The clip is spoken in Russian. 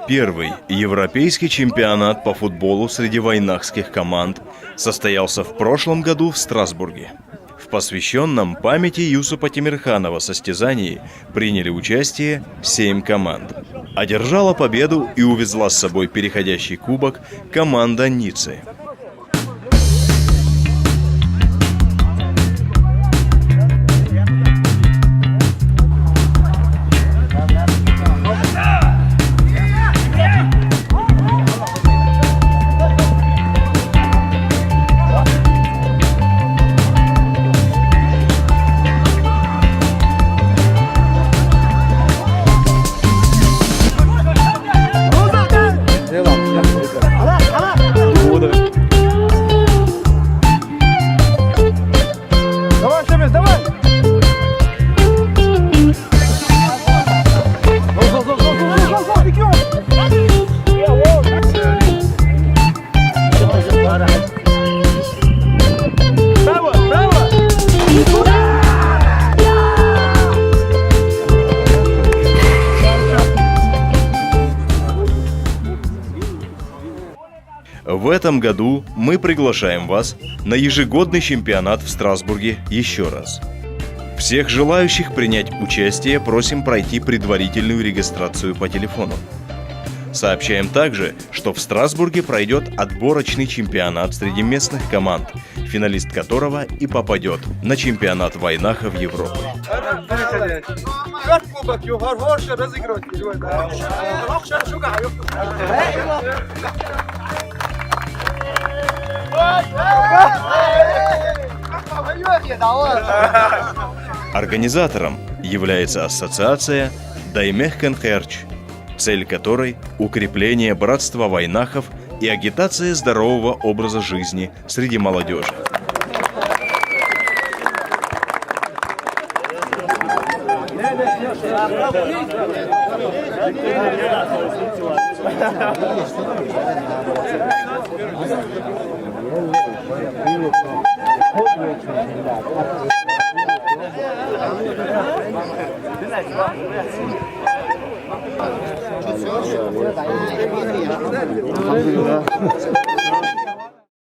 Первый европейский чемпионат по футболу среди вайнахских команд состоялся в прошлом году в Страсбурге. В посвященном памяти Юсупа Темирханова состязании приняли участие 7 команд. Одержала победу и увезла с собой переходящий кубок команда Ниццы. В этом году мы приглашаем вас на ежегодный чемпионат в Страсбурге еще раз. Всех желающих принять участие просим пройти предварительную регистрацию по телефону. Сообщаем также, что в Страсбурге пройдет отборочный чемпионат среди местных команд, финалист которого и попадет на чемпионат Вайнаха в Европу. Организатором является ассоциация Даймехкен Херч, цель которой – укрепление братства вайнахов и агитация здорового образа жизни среди молодежи.